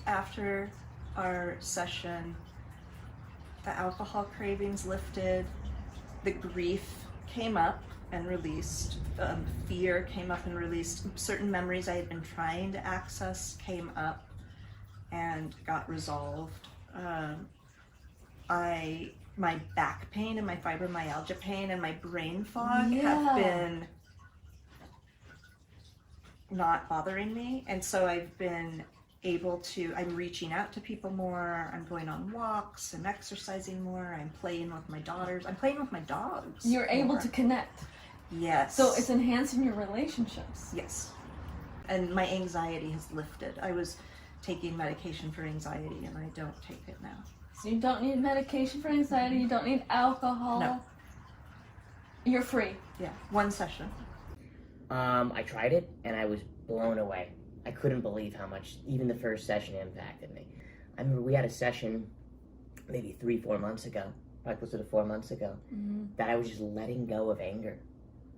After our session, the alcohol cravings lifted, the grief came up and released, fear came up and released, certain memories I had been trying to access came up and got resolved. My back pain and my fibromyalgia pain and my brain fog have been not bothering me, and so I've been able to, I'm reaching out to people more, I'm going on walks, I'm exercising more, I'm playing with my daughters, I'm playing with my dogs. You're able to connect. Yes. So it's enhancing your relationships. Yes. And my anxiety has lifted. I was taking medication for anxiety and I don't take it now. So you don't need medication for anxiety, you don't need alcohol. No. You're free. Yeah, one session. I tried it and I was blown away. I couldn't believe how much even the first session impacted me. I remember we had a session maybe 3-4 months ago, probably closer to 4 months ago, that I was just letting go of anger.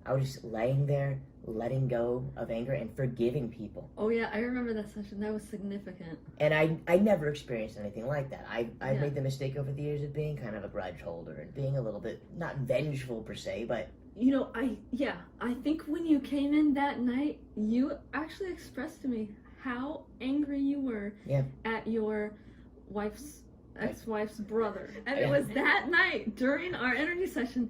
I was just laying there, letting go of anger and forgiving people. Oh yeah, I remember that session. That was significant. And I never experienced anything like that. I've made the mistake over the years of being kind of a grudge holder and being a little bit, not vengeful per se, but... You know, I think when you came in that night, you actually expressed to me how angry you were at your ex-wife's brother. And it was that night during our energy session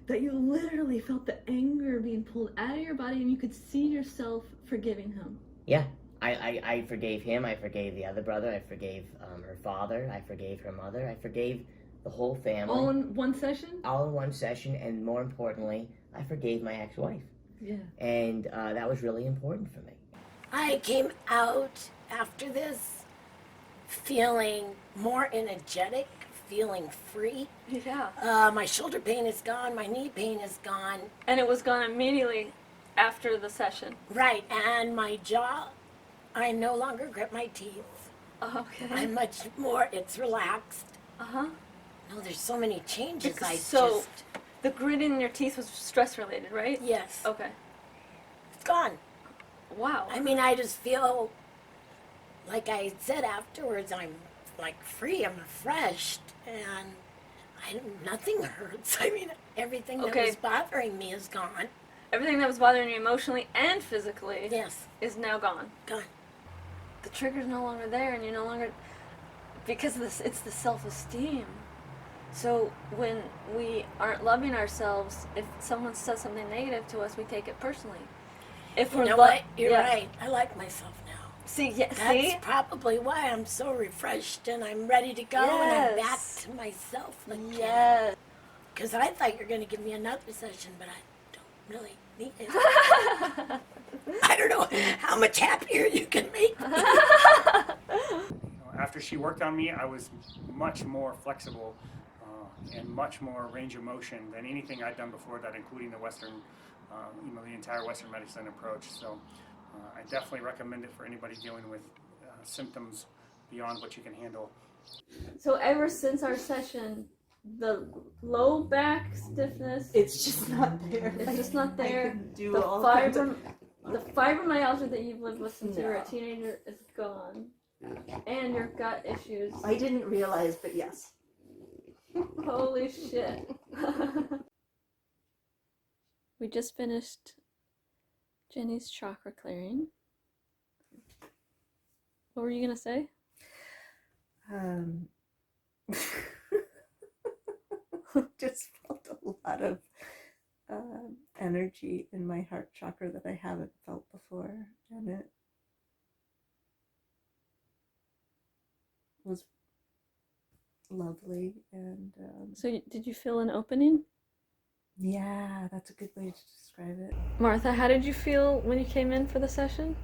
that you literally felt the anger being pulled out of your body and you could see yourself forgiving him. Yeah, I forgave him, I forgave the other brother, I forgave her father, I forgave her mother, I forgave the whole family. All in one session? All in one session, and more importantly, I forgave my ex-wife. Yeah. And that was really important for me. I came out after this feeling more energetic, feeling free. Yeah. My shoulder pain is gone, my knee pain is gone. And it was gone immediately after the session. Right, and my jaw, I no longer grip my teeth. Okay. I'm much more, it's relaxed. Uh-huh. No, there's so many changes. So the gritting in your teeth was stress related, right? Yes. Okay. It's gone. Wow. I mean, I just feel, like I said afterwards, I'm like free, I'm refreshed, and nothing hurts. I mean, everything that was bothering me is gone. Everything that was bothering you emotionally and physically is now gone. Gone. The trigger's no longer there, and you're no longer, because of this, it's the self-esteem. So when we aren't loving ourselves, if someone says something negative to us, we take it personally. If we're what? You're right. I like myself now. See, That's probably why I'm so refreshed and I'm ready to go and I'm back to myself again. Yes. Because I thought you were going to give me another session, but I don't really need it. I don't know how much happier you can make me. After she worked on me, I was much more flexible and much more range of motion than anything I'd done before that, including the Western, the entire Western medicine approach. So I definitely recommend it for anybody dealing with symptoms beyond what you can handle. So ever since our session, the low back stiffness, It's just not there. it's just not there. I can do The all kinds of... the fibromyalgia that you've lived with since you were a teenager is gone. And your gut issues. I didn't realize, but yes. Holy shit. We just finished Jenny's chakra clearing. What were you going to say? Just felt a lot of energy in my heart chakra that I haven't felt before, and it was lovely. And So did you feel an opening? yeah, that's a good way to describe it. Martha, how did you feel when you came in for the session?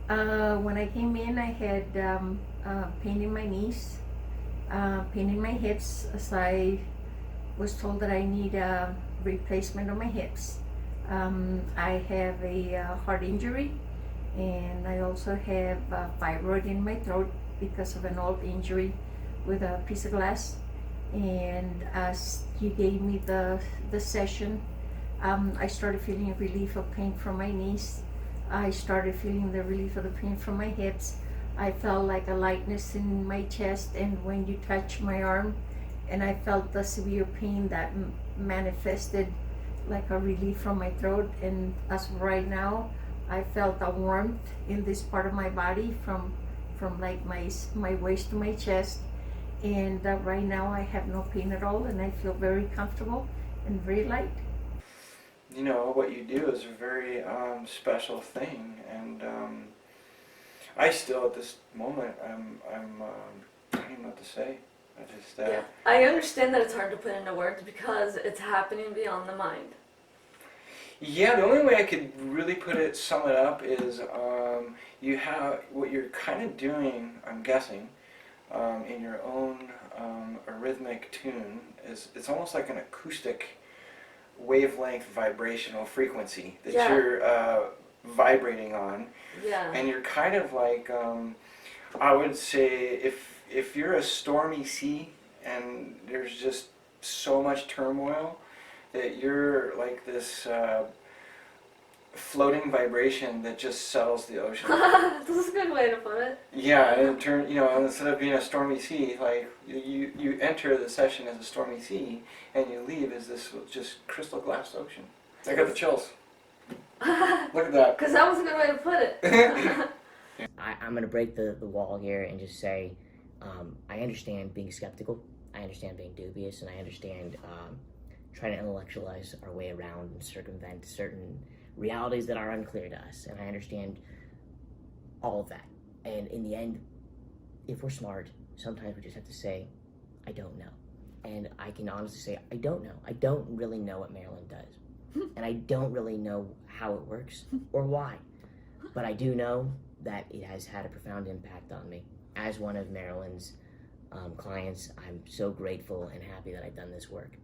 When I came in, I had pain in my knees, pain in my hips, as I was told that I need a replacement of my hips. I have a heart injury, and I also have a fibroid in my throat because of an old injury with a piece of glass. And as you gave me the session, I started feeling a relief of pain from my knees. I started feeling the relief of the pain from my hips. I felt like a lightness in my chest, and when you touch my arm, and I felt the severe pain that manifested like a relief from my throat. And as of right now, I felt a warmth in this part of my body from like my waist to my chest. And right now I have no pain at all, and I feel very comfortable and very light. You know, what you do is a very special thing, and I still, at this moment, I don't even know what to say. I just, Yeah, I understand that it's hard to put into words because it's happening beyond the mind. Yeah, the only way I could really sum it up is you have, what you're kind of doing, I'm guessing, in your own arrhythmic tune, is it's almost like an acoustic wavelength vibrational frequency that you're vibrating on. Yeah. And you're kind of like, I would say, if you're a stormy sea and there's just so much turmoil, that you're like this floating vibration that just settles the ocean. This is a good way to put it. Yeah, and instead of being a stormy sea, like you enter the session as a stormy sea, and you leave as this just crystal glass ocean. I got the chills. Look at that. Because that was a good way to put it. I'm going to break the wall here and just say, I understand being skeptical, I understand being dubious, and I understand trying to intellectualize our way around and circumvent certain realities that are unclear to us. And I understand all of that. And in the end, if we're smart, sometimes we just have to say, I don't know. And I can honestly say, I don't know. I don't really know what Marilyn does. And I don't really know how it works or why. But I do know that it has had a profound impact on me. As one of Marilyn's clients, I'm so grateful and happy that I've done this work.